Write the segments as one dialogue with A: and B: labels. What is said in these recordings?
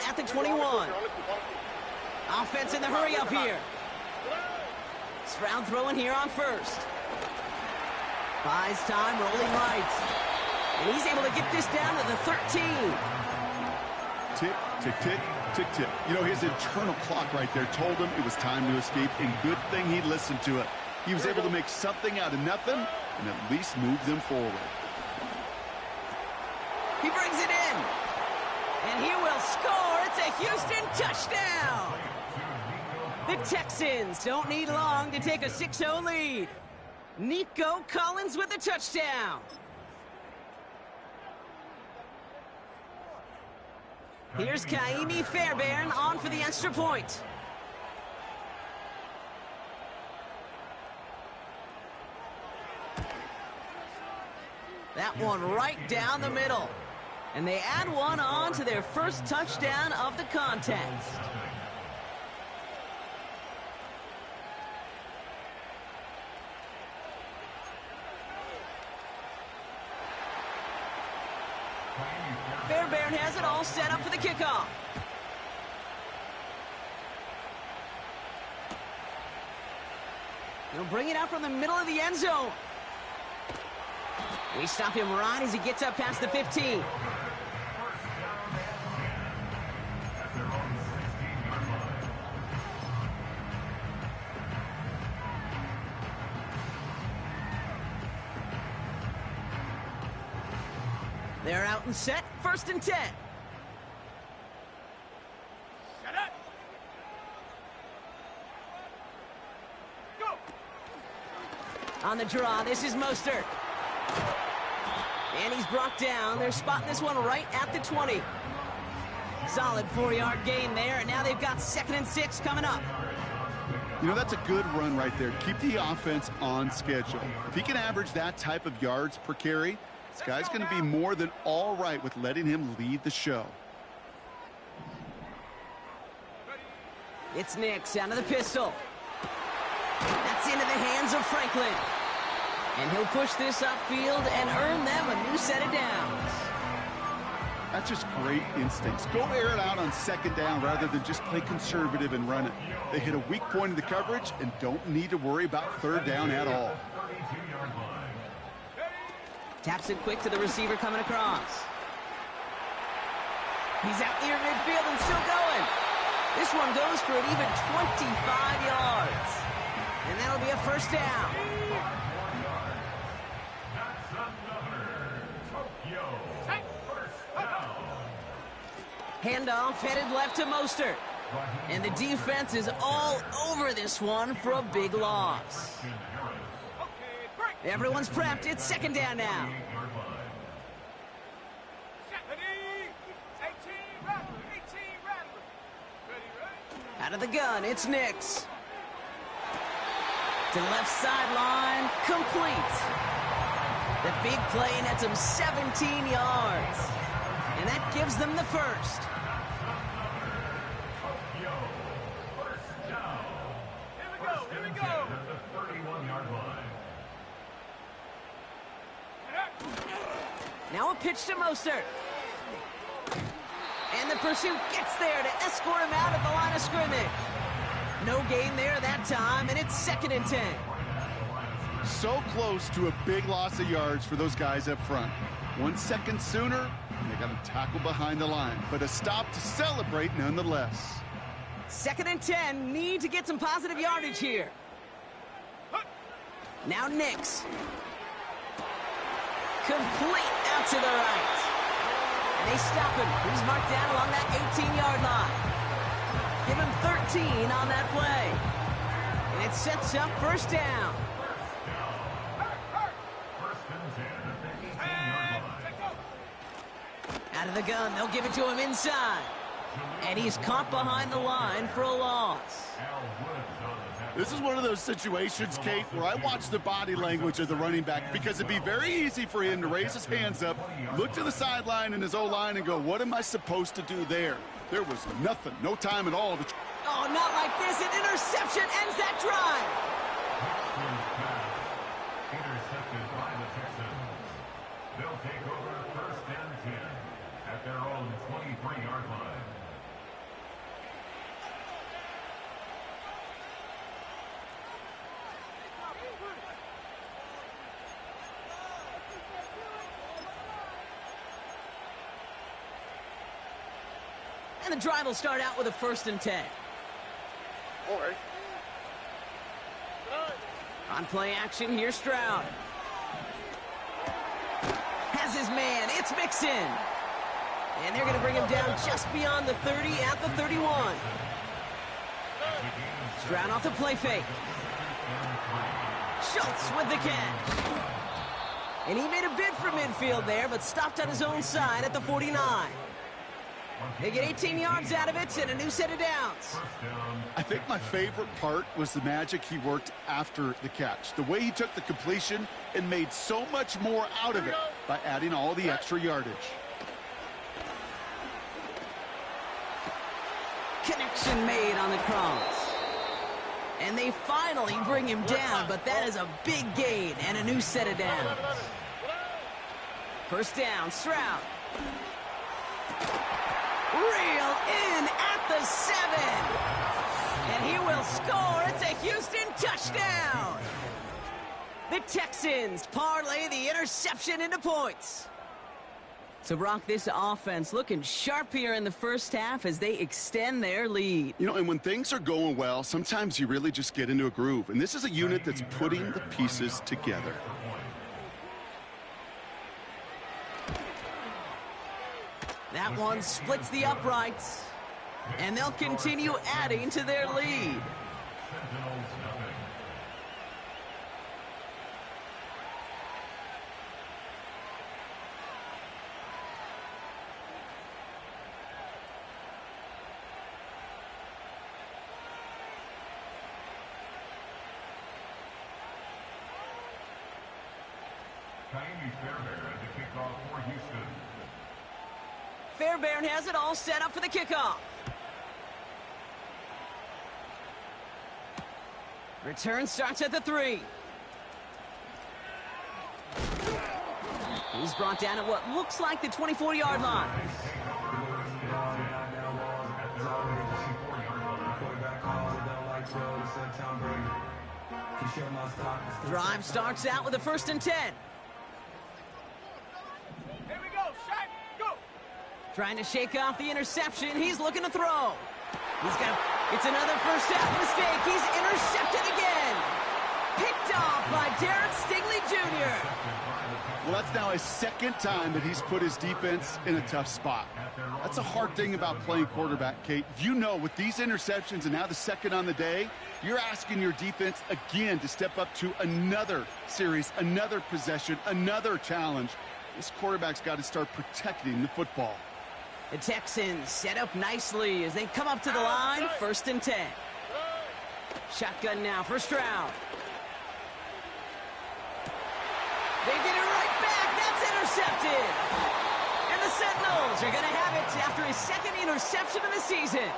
A: at the 21. Offense in the hurry up here. Stroud throwing here on first. Buys time, rolling right. And he's able to get this down to the 13.
B: Tick, tick, tick, tick, tick. You know, his internal clock right there told him it was time to escape, and good thing he listened to it. He was able to make something out of nothing and at least move them forward.
A: He brings it in. And he will score. It's a Houston touchdown. The Texans don't need long to take a 6-0 lead. Nico Collins with a touchdown. Here's Kaimi Fairbairn on for the extra point. That one right down the middle. And they add one on to their first touchdown of the contest. Fairbairn has it all set up for the kickoff. He'll bring it out from the middle of the end zone. We stop him right as he gets up past the 15. They're out and set, 1st and 10.
C: Set up. Go.
A: On the draw, this is Mostert. And he's brought down. They're spotting this one right at the 20. Solid 4-yard gain there, and now they've got 2nd and 6 coming up.
B: You know, that's a good run right there. Keep the offense on schedule. If he can average that type of yards per carry, this guy's going to be more than all right with letting him lead the show.
A: It's Nix out of the pistol. That's into the hands of Franklin. And he'll push this upfield and earn them a new set of downs.
B: That's just great instincts. Go air it out on 2nd down rather than just play conservative and run it. They hit a weak point in the coverage and don't need to worry about 3rd down at all.
A: Taps it quick to the receiver coming across. He's out near midfield and still going. This one goes for an even 25 yards. And that'll be a 1st down. Handoff headed left to Mostert. And the defense is all over this one for a big loss. Everyone's prepped. It's 2nd down now. Out of the gun, it's Nix. To the left sideline, complete. The big play nets him 17 yards. And that gives them the 1st.
C: Here we go.
A: Now a pitch to Mostert. And the pursuit gets there to escort him out at the line of scrimmage. No gain there that time, and it's 2nd and 10.
B: So close to a big loss of yards for those guys up front. 1 second sooner, and they got to tackle behind the line. But a stop to celebrate nonetheless.
A: 2nd and 10, need to get some positive yardage here. Now Nix. Complete out to the right. And they stop him. He's marked down along that 18-yard line. Give him 13 on that play. And it sets up 1st down. Out of the gun, they'll give it to him inside. And he's caught behind the line for a loss.
B: This is one of those situations, Kate, where I watch the body language of the running back because it'd be very easy for him to raise his hands up, look to the sideline in his O-line and go, what am I supposed to do there? There was nothing, no time at all to...
A: Oh, not like this. An interception ends that drive.
D: Intercepted by the Texans. They'll take over 1st and 10 at their own 23-yard line.
A: And the drive will start out with a 1st and 10. On play action, here's Stroud. Has his man, it's Mixon. And they're going to bring him down just beyond the 30 at the 31. Stroud off the play fake. Schultz with the catch. And he made a bid for midfield there, but stopped on his own side at the 49. They get 18 yards out of it and a new set of downs.
B: I think my favorite part was the magic he worked after the catch. The way he took the completion and made so much more out of it by adding all the extra yardage.
A: Connection made on the cross. And they finally bring him down, but that is a big gain and a new set of downs. 1st down, Stroud. Reel in at the 7. And he will score. It's a Houston touchdown. The Texans parlay the interception into points. So, Brock, this offense looking sharp here in the 1st half as they extend their lead.
B: You know, and when things are going well, sometimes you really just get into a groove. And this is a unit that's putting the pieces together.
A: That one splits the uprights. And they'll continue adding to their lead. Fairbairn has it all set up for the kickoff. Return starts at the 3. He's brought down at what looks like the 24-yard line. Drive starts out with a 1st and 10.
C: Here we go, Shaq, go!
A: Trying to shake off the interception. He's looking to throw. It's another 1st half mistake. He's intercepted again. Picked off by Derek Stingley Jr.
B: Well, that's now his 2nd time that he's put his defense in a tough spot. That's a hard thing about playing quarterback, Kate. You know, with these interceptions and now the 2nd on the day, you're asking your defense again to step up to another series, another possession, another challenge. This quarterback's got to start protecting the football.
A: The Texans set up nicely as they come up to the line, 1st and 10. Shotgun now for Stroud. They get it right back. That's intercepted. And the Sentinels are going to have it after his 2nd interception of the season.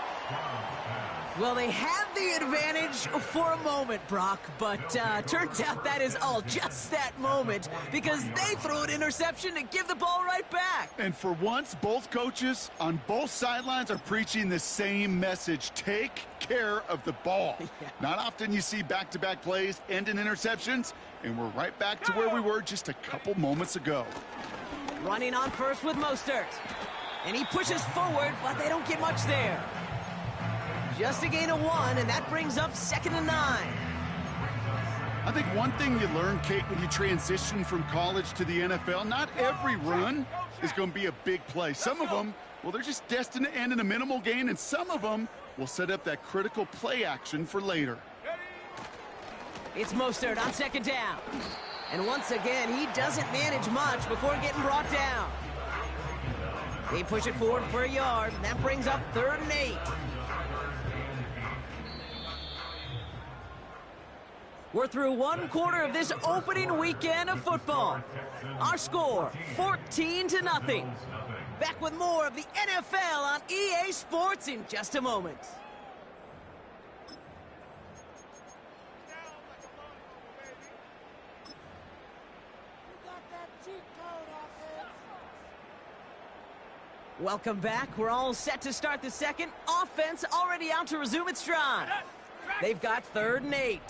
A: Well, they had the advantage for a moment, Brock, but turns out that is all just that moment because they threw an interception to give the ball right back.
B: And for once, both coaches on both sidelines are preaching the same message. Take care of the ball.
A: Yeah.
B: Not often you see back-to-back plays end in interceptions, and we're right back to where we were just a couple moments ago.
A: Running on first with Mostert. And he pushes forward, but they don't get much there. Just a gain of 1, and that brings up 2nd and 9.
B: I think one thing you learn, Kate, when you transition from college to the NFL, not every run is going to be a big play. Some of them, well, they're just destined to end in a minimal gain, and some of them will set up that critical play action for later.
A: It's Mostert on 2nd down. And once again, he doesn't manage much before getting brought down. They push it forward for a yard, and that brings up 3rd and 8. We're through 1 quarter of this opening weekend of football. Our score, 14-0. Back with more of the NFL on EA Sports in just a moment. Welcome back. We're all set to start the 2nd. Offense already out to resume its stride. They've got 3rd and 8.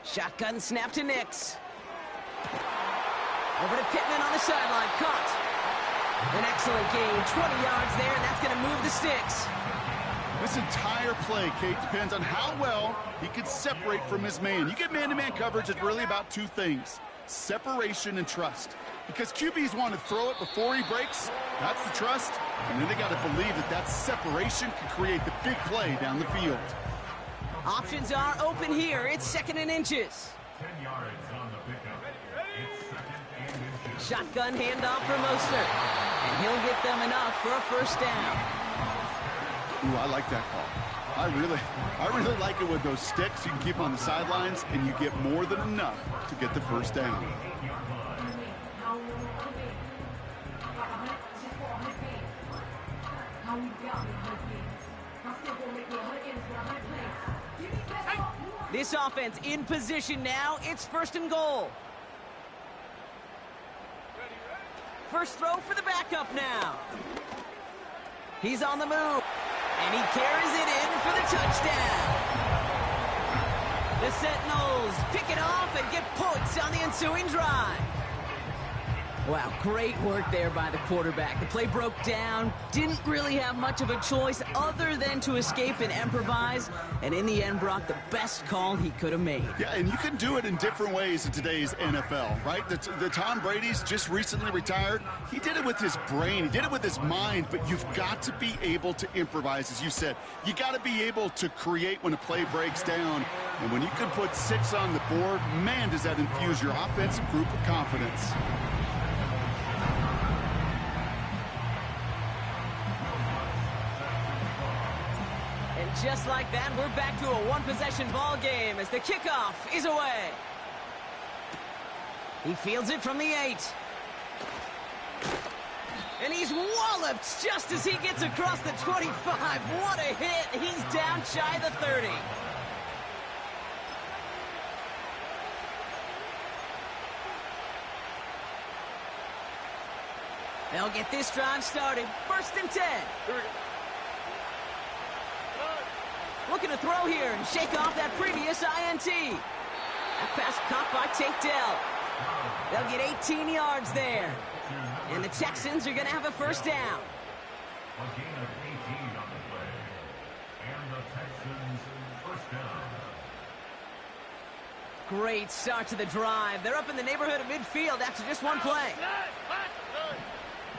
A: Shotgun snap to Nix. Over to Pittman on the sideline. Caught. An excellent gain, 20 yards there, and that's going to move the sticks.
B: This entire play, Kate, depends on how well he can separate from his man. You get man-to-man coverage, it's really about two things, separation and trust. Because QBs want to throw it before he breaks, that's the trust, and then they got to believe that that separation can create the big play down the field.
A: Options are open here. It's 2nd and inches.
D: 10 yards on the pickup. It's 2nd and inches.
A: Shotgun handoff for Mostert, and he'll get them enough for a first down.
B: Ooh, I like that call. I really like it with those sticks. You can keep them on the sidelines, and you get more than enough to get the first down.
A: This offense in position now. It's 1st and goal. First throw for the backup now. He's on the move, and he carries it in for the touchdown. The Sentinels pick it off and get points on the ensuing drive. Wow, great work there by the quarterback. The play broke down, didn't really have much of a choice other than to escape and improvise, and in the end brought the best call he could have made.
B: Yeah, and you can do it in different ways in today's NFL, right? The Tom Brady's just recently retired. He did it with his brain. He did it with his mind, but you've got to be able to improvise, as you said. You got to be able to create when a play breaks down, and when you can put 6 on the board, man, does that infuse your offensive group with confidence.
A: Just like that, we're back to a one-possession ball game as the kickoff is away. He fields it from the 8. And he's walloped just as he gets across the 25. What a hit. He's down shy of the 30. They'll get this drive started. 1st and 10.
C: Here we go.
A: Looking to throw here and shake off that previous INT. That pass caught by Tank Dell. They'll get 18 yards there. And the Texans are going to have a first down.
D: A gain of 18 on the play. And the Texans first down.
A: Great start to the drive. They're up in the neighborhood of midfield after just one play.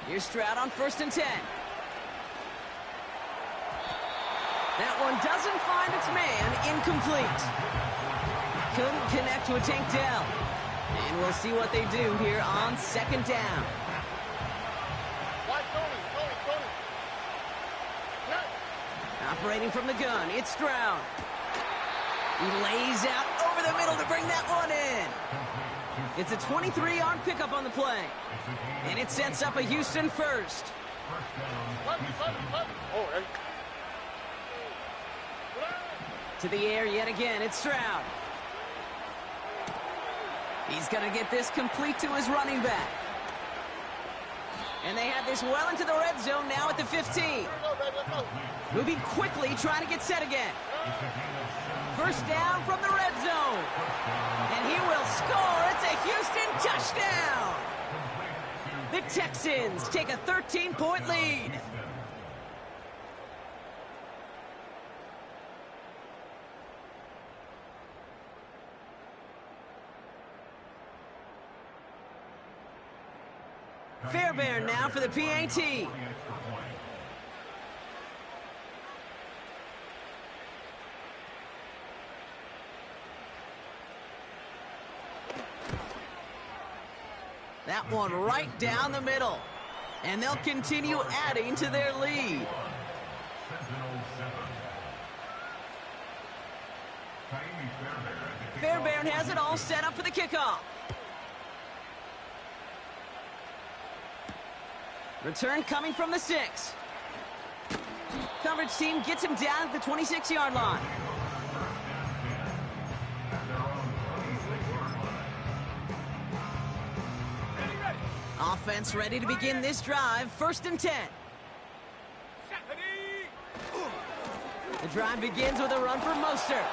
A: Here's Stroud on 1st and 10. That one doesn't find its man. Incomplete. Couldn't connect with Tank Dell. And we'll see what they do here on 2nd down. Operating from the gun, it's Stroud. He lays out over the middle to bring that one in. It's a 23-yard pickup on the play. And it sets up a Houston first. To the air yet again, it's Stroud. He's going to get this complete to his running back. And they have this well into the red zone now at the 15. Moving quickly, trying to get set again. First down from the red zone. And he will score. It's a Houston touchdown. The Texans take a 13-point lead. Fairbairn now for the PAT. That one right down the middle. And they'll continue adding to their lead. Fairbairn has it all set up for the kickoff. Return coming from the 6. Coverage team gets him down at the 26-yard line. Offense ready to begin this drive. 1st and 10. The drive begins with a run for Mostert.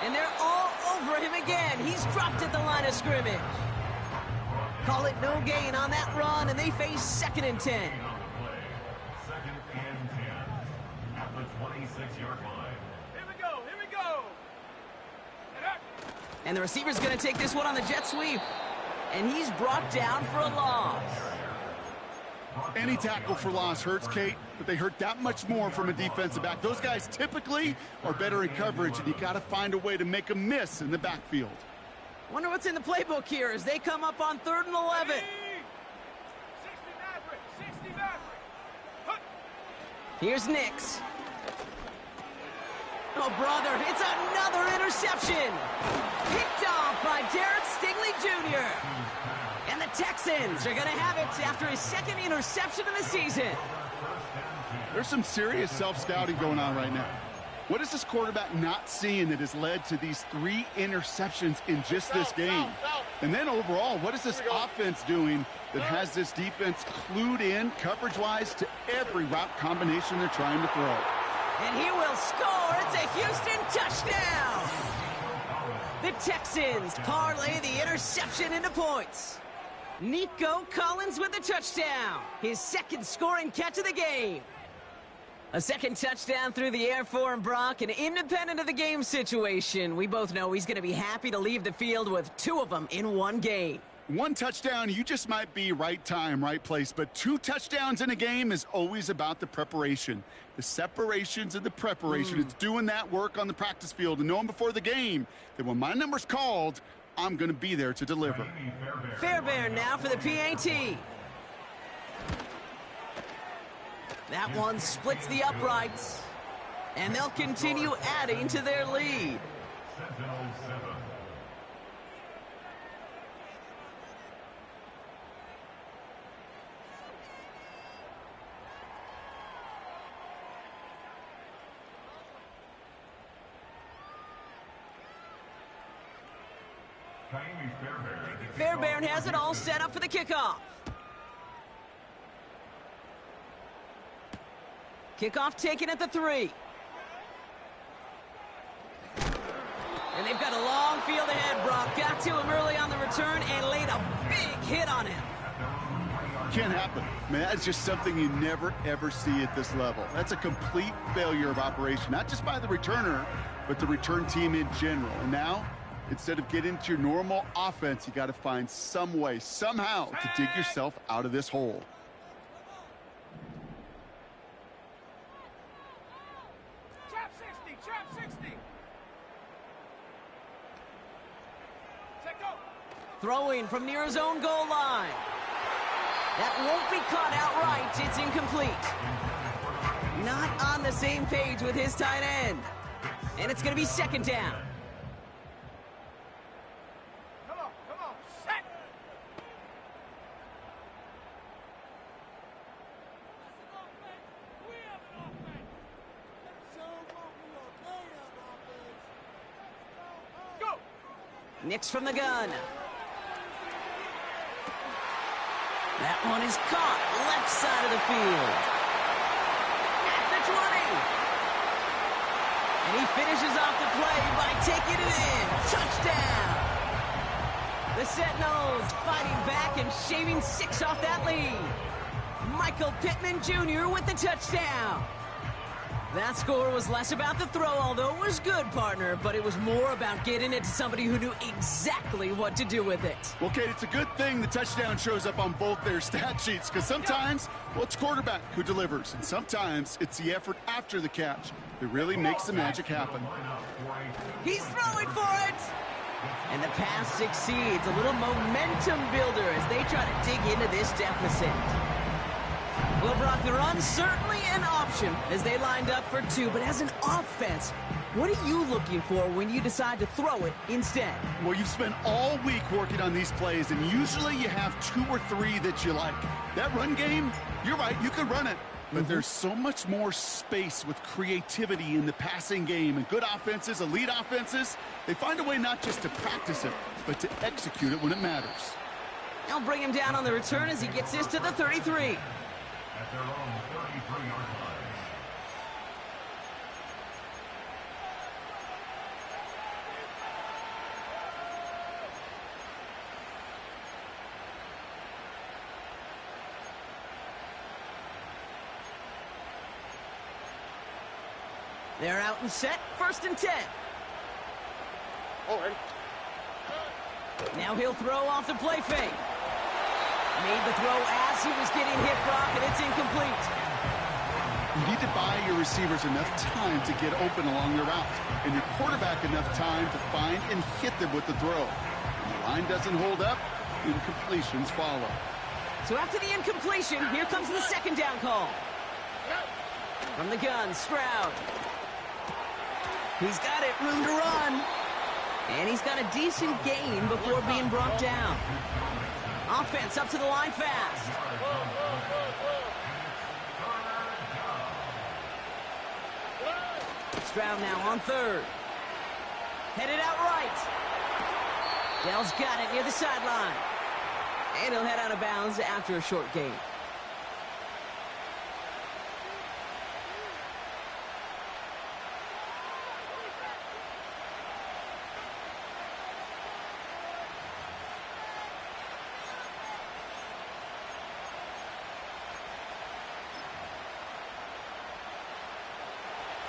A: And they're all over him again. He's dropped at the line of scrimmage. Call it no gain on that run, and they face 2nd and 10.
D: On the play. 2nd and 10 at the 26-yard line.
C: Here we go. Here we go.
A: And the receiver's going to take this one on the jet sweep. And he's brought down for a loss.
B: Any tackle for loss hurts, Kate, but they hurt that much more from a defensive back. Those guys typically are better in coverage, and you got to find a way to make them miss in the backfield.
A: Wonder what's in the playbook here as they come up on 3rd and 11.
C: 60 Maverick. 60 Maverick. Huh.
A: Here's Nix. Oh, brother, it's another interception. Picked off by Derek Stingley Jr. And the Texans are going to have it after his 2nd interception of the season.
B: There's some serious self-scouting going on right now. What is this quarterback not seeing that has led to these 3 interceptions in just this game? And then overall, what is this offense doing that has this defense clued in coverage-wise to every route combination they're trying to throw?
A: And he will score. It's a Houston touchdown. The Texans parlay the interception into points. Nico Collins with the touchdown. His 2nd scoring catch of the game. A 2nd touchdown through the air for him, Brock, and independent of the game situation, we both know he's going to be happy to leave the field with 2 of them in one game.
B: 1 touchdown, you just might be right time, right place, but 2 touchdowns in a game is always about the preparation. The separations and the preparation. It's doing that work on the practice field and knowing before the game that when my number's called, I'm going to be there to deliver.
A: Fairbairn now for the PAT. That one splits the uprights, and they'll continue adding to their lead.
D: Sentinel 7.
A: Fairbairn has it all set up for the kickoff. Kickoff taken at the 3. And they've got a long field ahead, Brock. Got to him early on the return and laid a big hit on him.
B: Can't happen. I mean, that's just something you never, ever see at this level. That's a complete failure of operation, not just by the returner, but the return team in general. And now, instead of getting into your normal offense, you got to find some way, somehow, to dig yourself out of this hole.
C: Trap 60. Trap 60. Set go.
A: Throwing from near his own goal line. That won't be caught outright. It's incomplete. Not on the same page with his tight end. And it's going to be 2nd down.
C: Come on. Set. Go.
A: Nix from the gun. That one is caught left side of the field. At the 20. And he finishes off the play by taking it in. Touchdown. The Sentinels fighting back and shaving 6 off that lead. Michael Pittman Jr. with the touchdown. That score was less about the throw, although it was good, partner, but it was more about getting it to somebody who knew exactly what to do with it.
B: Well, Kate, it's a good thing the touchdown shows up on both their stat sheets, because sometimes, well, it's quarterback who delivers, and sometimes it's the effort after the catch that really makes the magic happen.
A: He's throwing for it! And the pass succeeds. A little momentum builder as they try to dig into this deficit. Well, Brock, the run's certainly an option as they lined up for 2, but as an offense, what are you looking for when you decide to throw it instead?
B: Well, you've spent all week working on these plays, and usually you have 2 or 3 that you like. That run game, you're right, you could run it. But there's so much more space with creativity in the passing game. And good offenses, elite offenses, they find a way not just to practice it, but to execute it when it matters.
A: They'll bring him down on the return as he gets this to the 33.
D: At their own 33-yard line.
A: They're out and set, 1st and 10.
C: Oh, ready.
A: Now he'll throw off the play fake. Made the throw as he was getting hit, Brock, and it's incomplete.
B: You need to buy your receivers enough time to get open along their route, and your quarterback enough time to find and hit them with the throw. When the line doesn't hold up, incompletions follow.
A: So after the incompletion, here comes the 2nd down call. From the gun, Stroud. He's got it, room to run. And he's got a decent gain before being brought down. Offense up to the line fast. Stroud now on 3rd. Headed out right. Dell's got it near the sideline. And he'll head out of bounds after a short gain.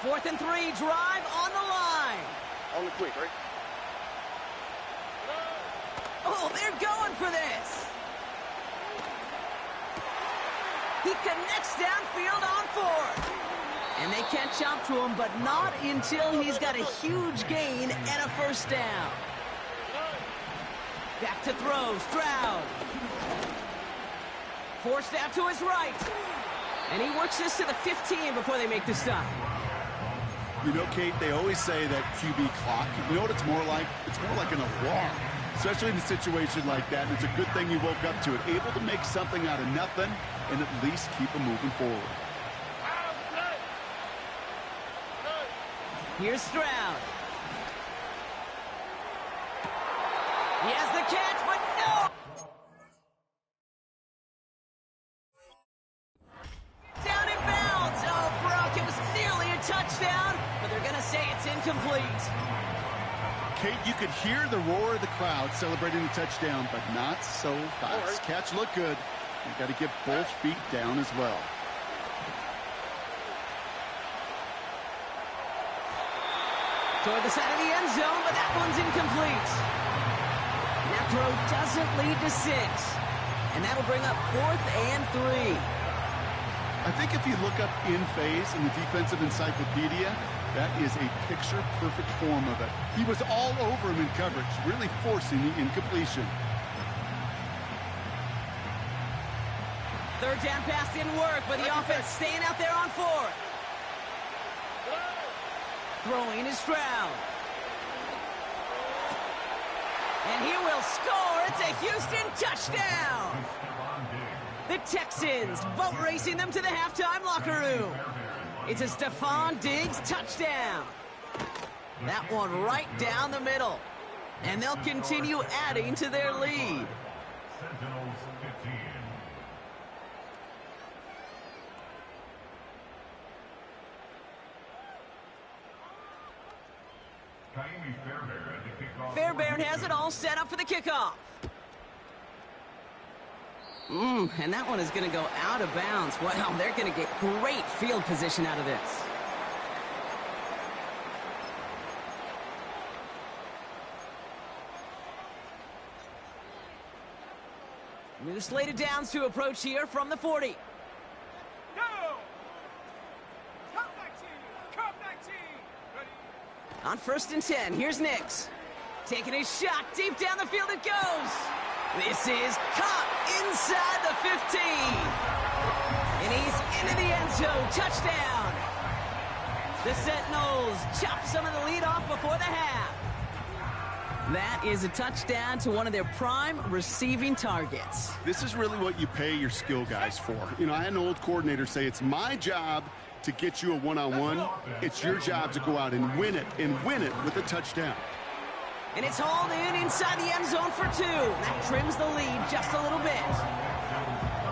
A: Fourth and 3, drive on the line.
C: On the quick, right?
A: Oh, they're going for this. He connects downfield on 4th. And they catch up to him, but not until he's got a huge gain and a 1st down. Back to throw, Stroud. Forced out to his right. And he works this to the 15 before they make the stop.
B: You know, Kate, they always say that QB clock, you know what it's more like? It's more like an alarm, especially in a situation like that. And it's a good thing you woke up to it, able to make something out of nothing and at least keep them moving forward.
A: Here's Stroud. He has the catch, but no! Down in bounds. Oh, Brock, it was nearly a touchdown, but they're going to say it's incomplete.
B: Kate, you could hear the roar of the crowd celebrating the touchdown, but not so fast. Catch looked good. You've got to get both feet down as well.
A: Toward the side of the end zone, but that one's incomplete. That throw doesn't lead to 6. And that'll bring up 4th and 3.
B: I think if you look up in phase in the defensive encyclopedia, that is a picture-perfect form of it. He was all over him in coverage, really forcing the incompletion.
A: 3rd down pass didn't work, but the offense staying out there on 4th. Throwing is Stroud. And he will score. It's a Houston touchdown. The Texans boat racing them to the halftime locker room. It's a Stephon Diggs touchdown. That one right down the middle. And they'll continue adding to their lead.
D: Sentinels 15.
A: Fairbairn has it all set up for the kickoff. And that one is going to go out of bounds. Wow, they're going to get great field position out of this. New slate of downs to approach here from the 40.
C: Go! Come 19! Come 19! Ready?
A: On 1st and 10, here's Nix. Taking his shot, deep down the field it goes. This is caught inside the 15. And he's into the end zone, touchdown. The Sentinels chop some of the lead off before the half. That is a touchdown to one of their prime receiving targets.
B: This is really what you pay your skill guys for. You know, I had an old coordinator say it's my job to get you a one-on-one. It's your job to go out and win it with a touchdown.
A: And it's hauled in inside the end zone for 2. That trims the lead just a little bit.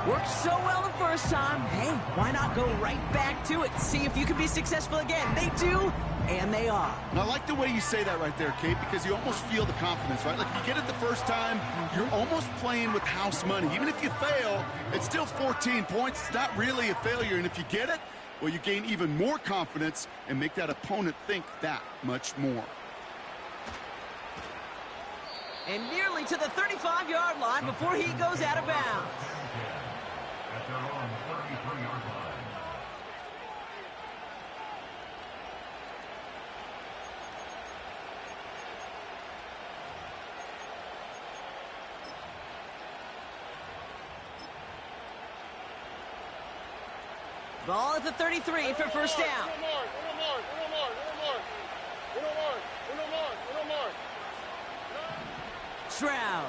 A: Worked so well the first time. Hey, why not go right back to it? See if you can be successful again. They do, and they are.
B: And I like the way you say that right there, Kate, because you almost feel the confidence, right? Like, if you get it the first time, you're almost playing with house money. Even if you fail, it's still 14 points. It's not really a failure. And if you get it, well, you gain even more confidence and make that opponent think that much more.
A: And nearly to the 35-yard line before he goes out of bounds.
D: At their own 33-yard line.
A: Ball at the 33 for first down. Stroud.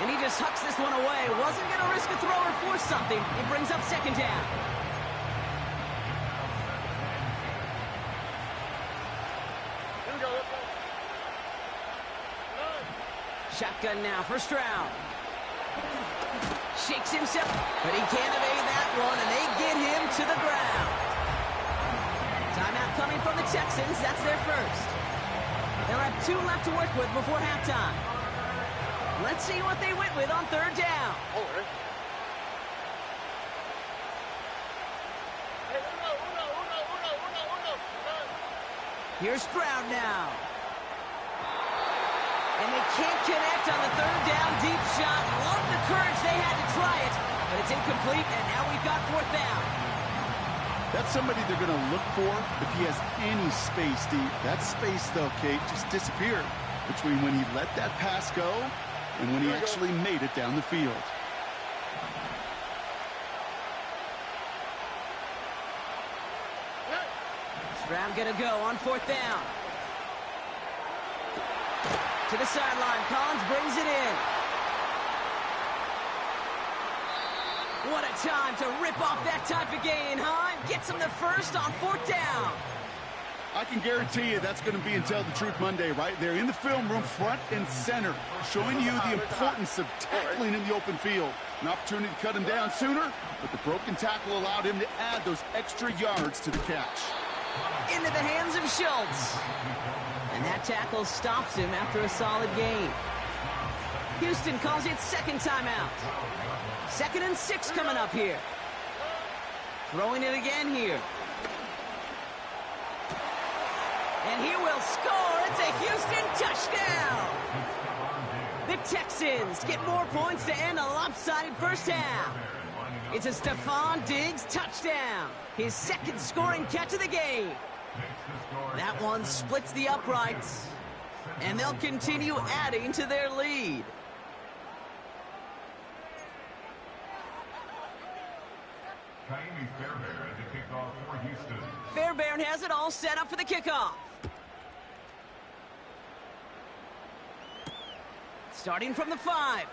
A: And he just hucks this one away. Wasn't going to risk a throw or force something. It brings up second down. Shotgun now for Stroud. Shakes himself, but he can't evade that one, and they get him to the ground. Timeout coming from the Texans. That's their first. They'll have 2 left to work with before halftime. Let's see what they went with on third down. Here's Stroud now. And they can't connect on the third down deep shot. Love the courage they had to try it, but it's incomplete, and now we've got fourth down.
B: That's somebody they're going to look for if he has any space deep. That space, though, Kate, just disappeared between when he let that pass go and when he actually made it down the field.
A: Stroud gonna go on fourth down. To the sideline, Collins brings it in. What a time to rip off that type of gain, huh? Gets him the first on fourth down.
B: I can guarantee you that's going to be Until the Truth Monday right there in the film room, front and center, showing you the importance of tackling in the open field. An opportunity to cut him down sooner, but the broken tackle allowed him to add those extra yards to the catch.
A: Into the hands of Schultz. And that tackle stops him after a solid gain. Houston calls it second timeout. 2nd and 6 coming up here. Throwing it again here. And he will score. It's a Houston touchdown. The Texans get more points to end a lopsided first half. It's a Stephon Diggs touchdown. His 2nd scoring catch of the game. That one splits the uprights. And they'll continue adding to their lead. Fairbairn has it all set up for the kickoff. Starting from the 5.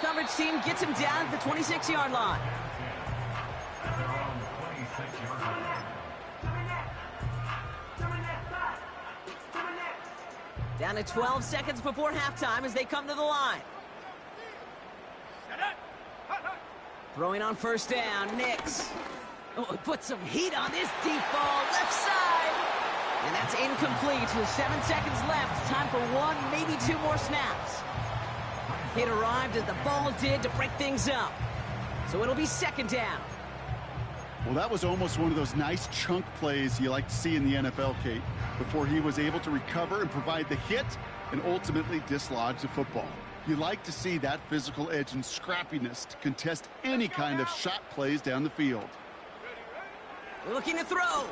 A: Coverage team gets him down at the 26-yard line. Down to 12 seconds before halftime as they come to the line. Throwing on first down, Nix. Oh, put some heat on this deep ball, left side. And that's incomplete with 7 seconds left. Time for 1, maybe 2 more snaps. It arrived as the ball did to break things up. So it'll be second down.
B: Well, that was almost one of those nice chunk plays you like to see in the NFL, Kate, before he was able to recover and provide the hit and ultimately dislodge the football. You like to see that physical edge and scrappiness to contest any kind of shot plays down the field.
A: Looking to throw. Oh,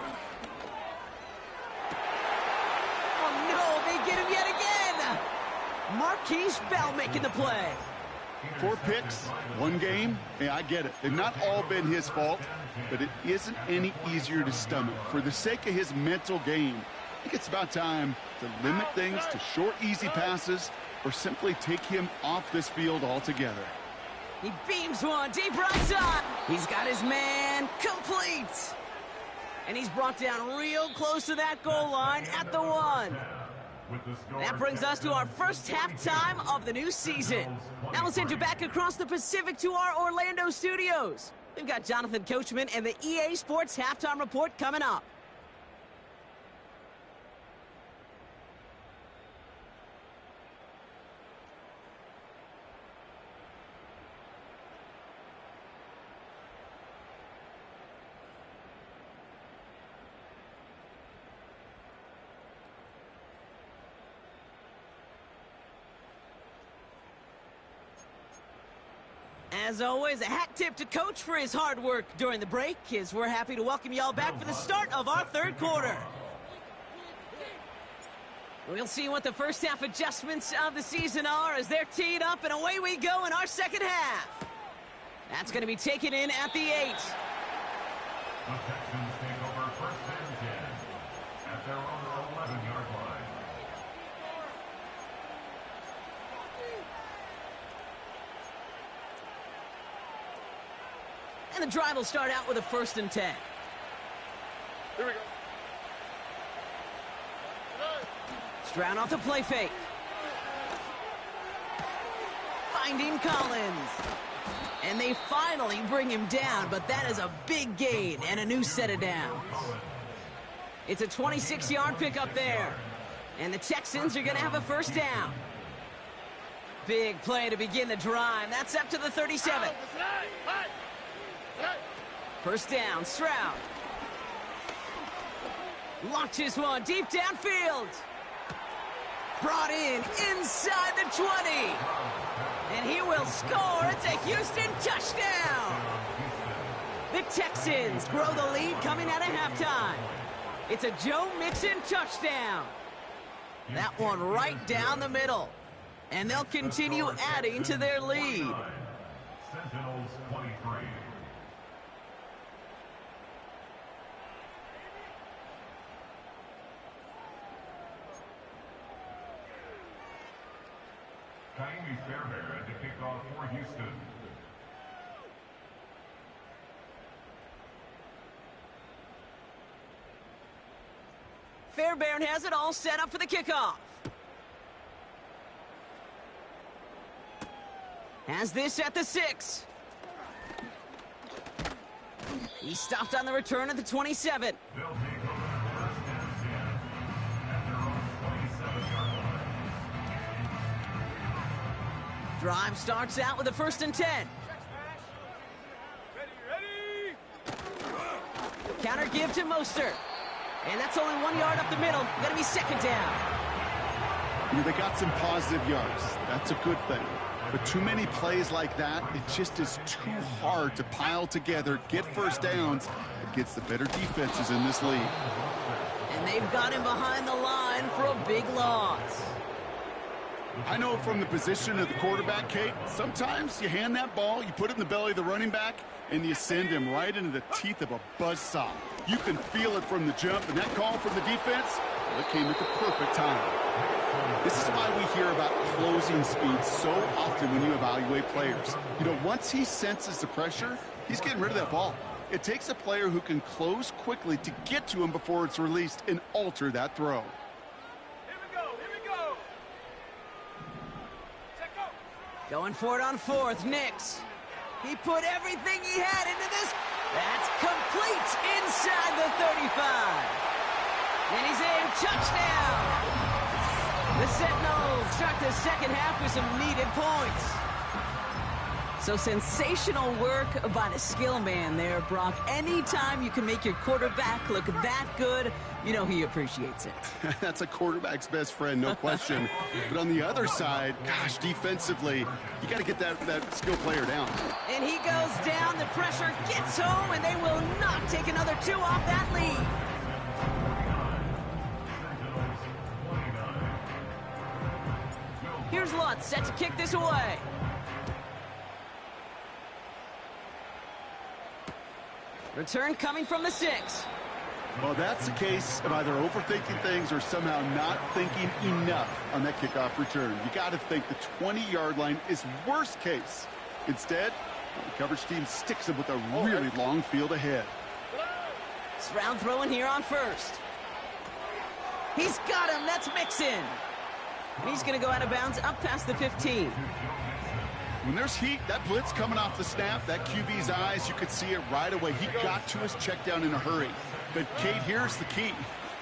A: no, they get him yet again. Marquise Bell making the play.
B: 4 picks, 1 game. Hey, I get it. They've not all been his fault, but it isn't any easier to stomach. For the sake of his mental game, I think it's about time to limit things to short, easy passes or simply take him off this field altogether.
A: He beams one deep right side. He's got his man complete. And he's brought down real close to that goal line at the 1. That brings us to our first halftime of the new season. Now we'll send you back across the Pacific to our Orlando studios. We've got Jonathan Coachman and the EA Sports Halftime Report coming up. As always, a hat tip to Coach for his hard work during the break, as we're happy to welcome you all back for the start of our third quarter. We'll see what the first half adjustments of the season are as they're teed up, and away we go in our second half. That's going to be taken in at the 8.
D: The Texans take over first and 10 at their own 11-yard line.
A: And the drive will start out with a 1st and 10.
C: Here we go.
A: Stroud off the play fake. Finding Collins. And they finally bring him down, but that is a big gain and a new set of downs. It's a 26-yard pickup there. And the Texans are going to have a first down. Big play to begin the drive. That's up to the 37. First down, Stroud. Launches one deep downfield. Brought in inside the 20. And he will score. It's a Houston touchdown. The Texans grow the lead coming out of halftime. It's a Joe Mixon touchdown. That one right down the middle. And they'll continue adding to their lead.
D: Sentinels 23. Kaimi Fairbairn to kick off for Houston.
A: Fairbairn has it all set up for the kickoff. Has this at the 6. He stopped on the return at the 27.
D: They'll take over first and 10 at their own 27-yard line.
A: Drive starts out with a 1st and 10.
C: Ready.
A: Counter give to Mostert. And that's only 1 yard up the middle. Gonna be second down.
B: They got some positive yards. That's a good thing. But too many plays like that, it just is too hard to pile together, get first downs against the better defenses in this league.
A: And they've got him behind the line for a big loss.
B: I know from the position of the quarterback, Kate, sometimes you hand that ball, you put it in the belly of the running back, and you send him right into the teeth of a buzzsaw. You can feel it from the jump, and that call from the defense, well, it came at the perfect time. This is why we hear about closing speed so often when you evaluate players. You know, once he senses the pressure, he's getting rid of that ball. It takes a player who can close quickly to get to him before it's released and alter that throw.
C: Here we go. Here we go. Check go.
A: Going for it on 4th, Nix. He put everything he had into this. That's complete inside the 35. And he's in. Touchdown. The Sentinels start the second half with some needed points. So sensational work by the skill man there, Brock. Anytime you can make your quarterback look that good, you know he appreciates it.
B: That's a quarterback's best friend, no question. But on the other side, gosh, defensively, you got to get that skill player down.
A: And he goes down, the pressure gets home, and they will not take another 2 off that lead. Here's Lutz set to kick this away. Return coming from the 6.
B: Well, that's the case of either overthinking things or somehow not thinking enough on that kickoff return. You got to think the 20-yard line is worst case. Instead, the coverage team sticks him with a really long field ahead.
A: Stroud throwing here on 1st. He's got him. That's Mixon. And he's going to go out of bounds up past the 15.
B: When there's heat, that blitz coming off the snap, that QB's eyes, you could see it right away. He got to his check down in a hurry. But, Kate, here's the key.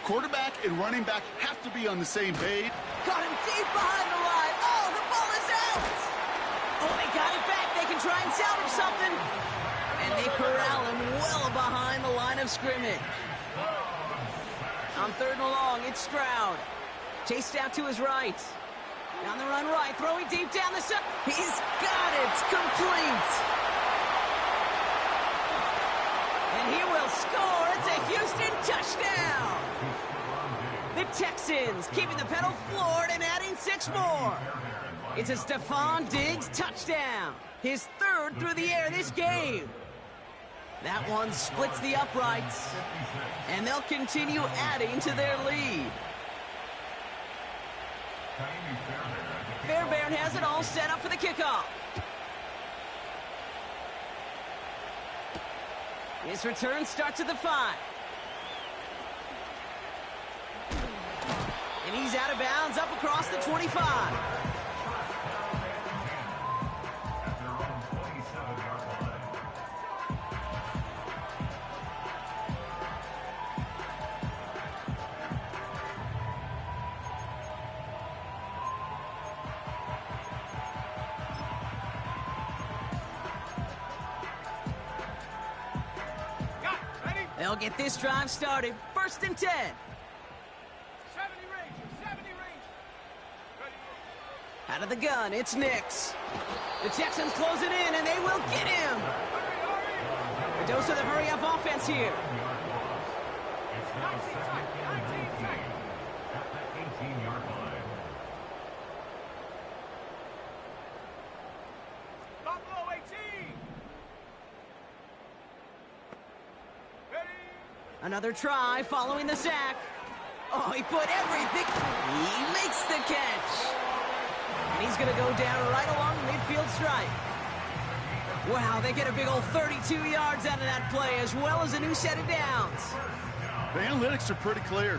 B: Quarterback and running back have to be on the same page.
A: Got him deep behind the line. Oh, the ball is out. Oh, they got it back. They can try and salvage something. And they corral him well behind the line of scrimmage. On 3rd and long, it's Stroud. Chased out to his right. Down the run right, throwing deep down the center. He's got it, complete. And he will score. It's a Houston touchdown. The Texans keeping the pedal floored and adding 6 more. It's a Stephon Diggs touchdown. His 3rd through the air this game. That one splits the uprights. And they'll continue adding to their lead. Fairbairn has it all set up for the kickoff. His return starts at the 5. And he's out of bounds up across the 25. They'll get this drive started. 1st and 10.
C: 70 range. 70 range. Ready.
A: Out of the gun, it's Nix. The Texans close it in, and they will get him. A dose of the hurry-up offense here.
D: It's now 2nd and 18 at the 18-yard line.
C: Buffalo 18. Ready.
A: Another try following the sack. Oh, he put everything. He makes the catch. And he's going to go down right along the midfield stripe. Wow, they get a big old 32 yards out of that play, as well as a new set of downs.
B: The analytics are pretty clear.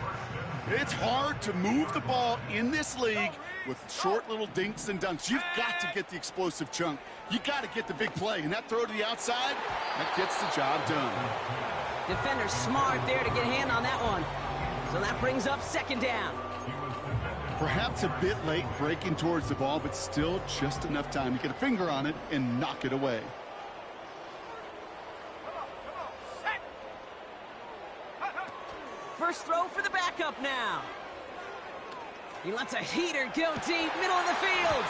B: It's hard to move the ball in this league with short little dinks and dunks. You've got to get the explosive chunk. You got to get the big play. And that throw to the outside, that gets the job done.
A: Defender smart there to get a hand on that one. So that brings up 2nd down.
B: Perhaps a bit late breaking towards the ball, but still just enough time to get a finger on it and knock it away.
C: Set.
A: First throw for the backup now. He lets a heater go deep, middle of the field.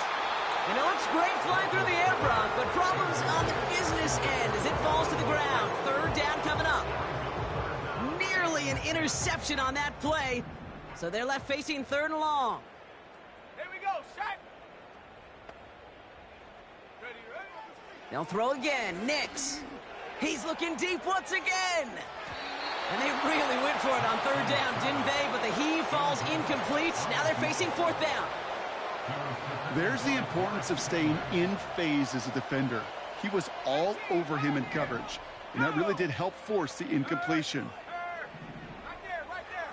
A: And it looks great flying through the air, Brock, but problems on the business end as it falls to the ground. 3rd down coming up. Nearly an interception on that play. So they're left facing 3rd and long.
C: Here we go. Set. Ready.
A: They'll throw again. Nix. He's looking deep once again. And they really went for it on 3rd down, didn't they? But the heave falls incomplete. Now they're facing 4th down.
B: There's the importance of staying in phase as a defender. He was all over him in coverage, and that really did help force the incompletion.
C: Right there.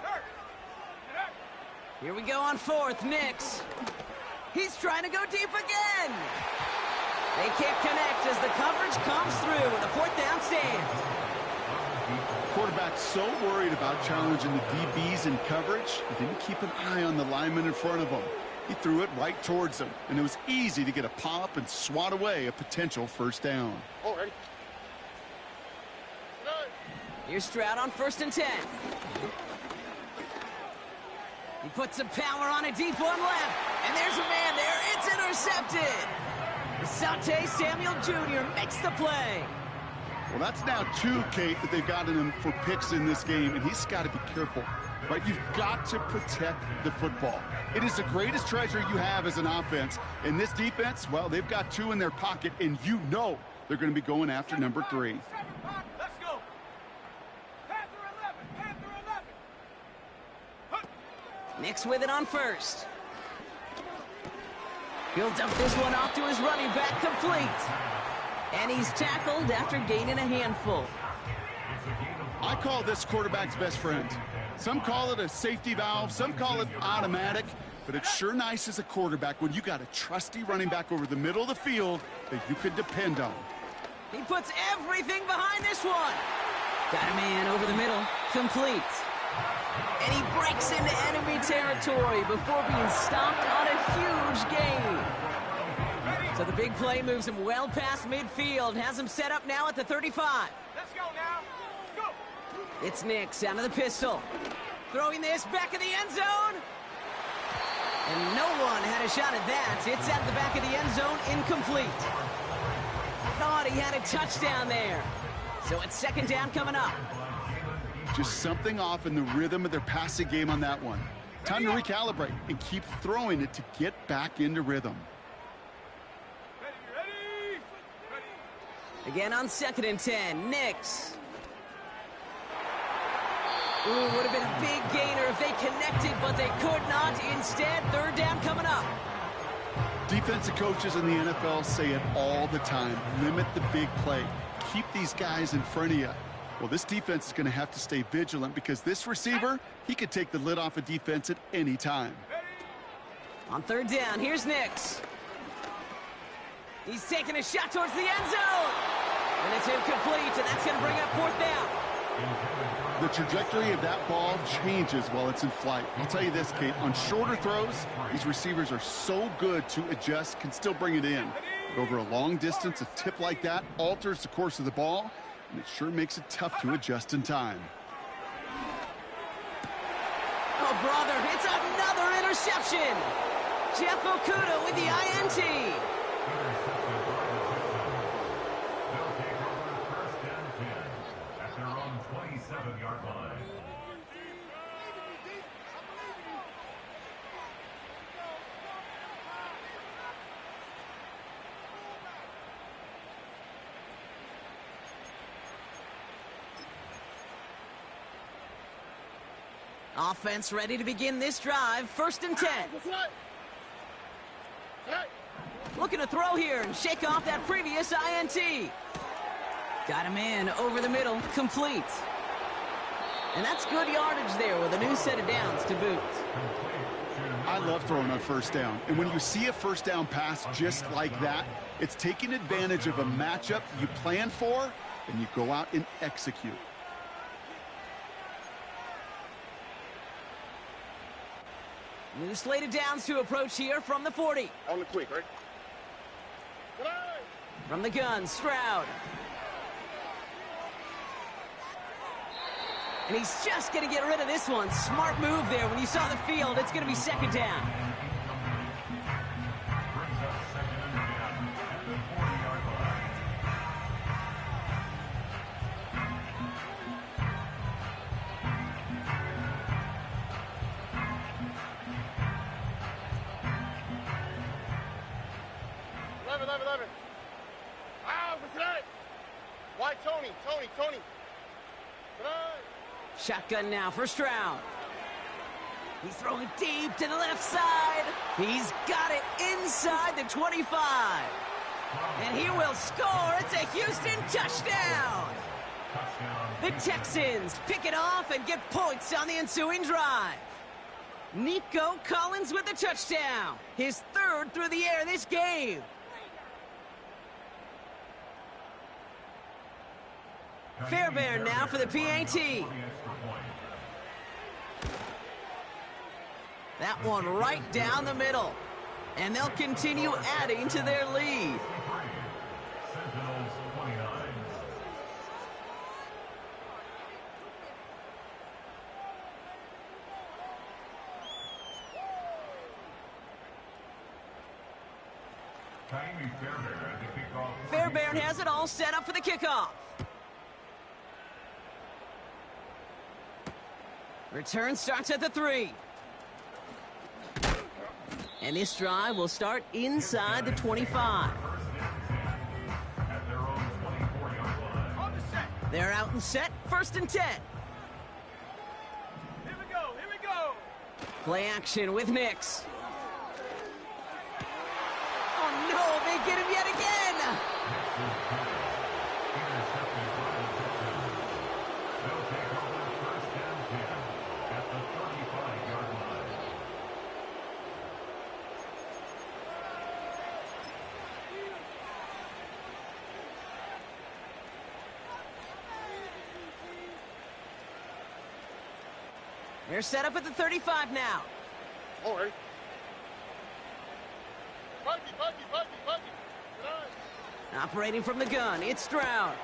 C: Hurt.
A: Here we go on 4th. Nix. He's trying to go deep again. They can't connect as the coverage comes through with a 4th down stand.
B: Quarterback's so worried about challenging the DBs in coverage, he didn't keep an eye on the lineman in front of him. He threw it right towards him, and it was easy to get a pop and swat away a potential 1st down.
C: Oh, ready.
A: Here's Stroud on 1st and 10. He puts some power on a deep one left, and there's a man there. It's intercepted. Sante Samuel Jr. makes the play.
B: Well, that's now 2, Kate, that they've gotten him for picks in this game, and he's got to be careful. Right? You've got to protect the football. It is the greatest treasure you have as an offense. And this defense, well, they've got 2 in their pocket, and you know they're going to be going after number 3.
C: Let's go. Panther 11.
A: Nix with it on 1st. He'll dump this one off to his running back, complete. And he's tackled after gaining a handful.
D: It's a gain of
B: I call this quarterback's best friend. Some call it a safety valve, some call it automatic, but it's sure nice as a quarterback when you got a trusty running back over the middle of the field that you could depend on.
A: He puts everything behind this one. Got a man over the middle, complete. And he breaks into enemy territory before being stopped on a huge gain. So the big play moves him well past midfield, has him set up now at the 35.
C: Let's go now. Go.
A: It's Nix out of the pistol. Throwing this back in the end zone. And no one had a shot at that. It's at the back of the end zone, incomplete. Thought he had a touchdown there. So it's second down coming up.
B: Just something off in the rhythm of their passing game on that one. Time to recalibrate and keep throwing it to get back into rhythm.
C: Ready.
A: Again on 2nd and 10, Nix. Ooh, would have been a big gainer if they connected, but they could not. Instead, third down coming up.
B: Defensive coaches in the NFL say it all the time. Limit the big play. Keep these guys in front of you. Well, this defense is going to have to stay vigilant because this receiver, he could take the lid off a defense at any time.
A: On third down, here's Nix. He's taking a shot towards the end zone. And it's incomplete, and that's going to bring up fourth down.
B: The trajectory of that ball changes while it's in flight. I'll tell you this, Kate, on shorter throws, these receivers are so good to adjust, can still bring it in. But over a long distance, a tip like that alters the course of the ball, and it sure makes it tough to adjust in time.
A: Oh, brother, it's another interception. Jeff Okuda with the INT.
D: They'll take over first and 10 at their own 27-yard line.
A: Offense ready to begin this drive. 1st and 10. Looking to throw here and shake off that previous INT. Got him in over the middle, complete. And that's good yardage there with a new set of downs to boot.
B: I love throwing on first down. And when you see a first down pass just like that, it's taking advantage of a matchup you plan for, and you go out and execute.
A: New slate of downs to approach here from the 40.
E: On the quick, right?
A: From the gun, Stroud. And he's just going to get rid of this one. Smart move there. When you saw the field, it's going to be second down.
D: Brings up second and 10 at the 40-yard line.
E: Why, Tony?
A: Shotgun now for Stroud. He's throwing deep to the left side. He's got it inside the 25. And he will score. It's a Houston touchdown. The Texans pick it off and get points on the ensuing drive. Nico Collins with the touchdown. His third through the air this game. Fairbairn now for the PAT. That one right down the middle. And they'll continue adding to their lead.
D: Sentinels 29. Fairbairn to kick off.
A: Fairbairn has it all set up for the kickoff. Return starts at the 3. And this drive will start inside the 25.
D: At their own 24-yard line.
C: On the set.
A: They're out and set. 1st and 10.
C: Here we go.
A: Play action with Nix. Oh no, they get him yet again.
D: Intercepted by the Texans. They'll
A: They're set up at the 35 now.
E: All right. Buggy.
A: Operating from the gun, it's Stroud.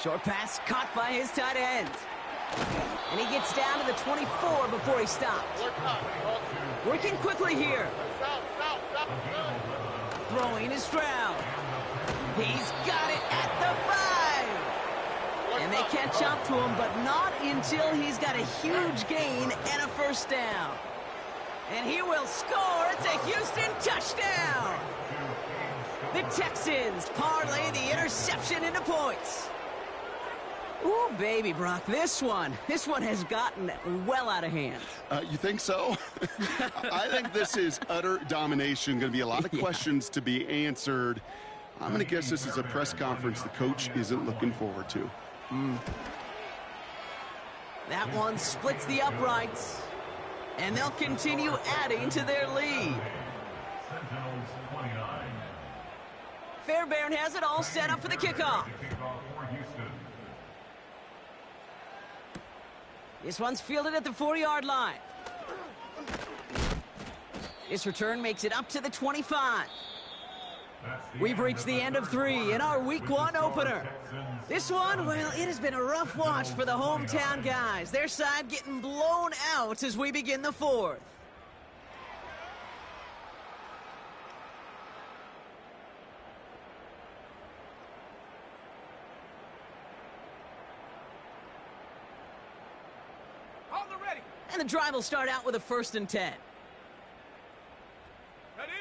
A: Short pass caught by his tight end. And he gets down to the 24 before he stops. Working quickly here. Throwing is Stroud. He's got it at the 5. And they catch up to him, but not until he's got a huge gain and a first down. And he will score. It's a Houston touchdown. The Texans parlay the interception into points. Ooh, baby, Brock, this one has gotten well out of hand.
B: You think so? I think this is utter domination. Going to be a lot of questions to be answered. I'm going to guess this is a press conference the coach isn't looking forward to.
A: That one splits the uprights. And they'll continue adding to their lead.
D: Sentinels 29.
A: Fairbairn has it all set up for the kickoff.
D: Kickoff for Houston.
A: This one's fielded at the 40-yard line. This return makes it up to the 25. We've reached the end of 3 in our Week 1 opener. This one, well, it has been a rough watch for the hometown guys. Their side getting blown out as we begin the 4th.
C: On the ready.
A: And the drive will start out with a 1st and 10.
C: Ready.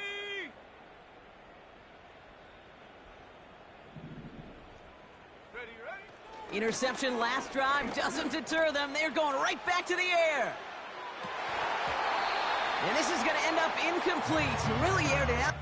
A: Interception last drive doesn't deter them. They're going right back to the air. And this is going to end up incomplete. Really aired it out.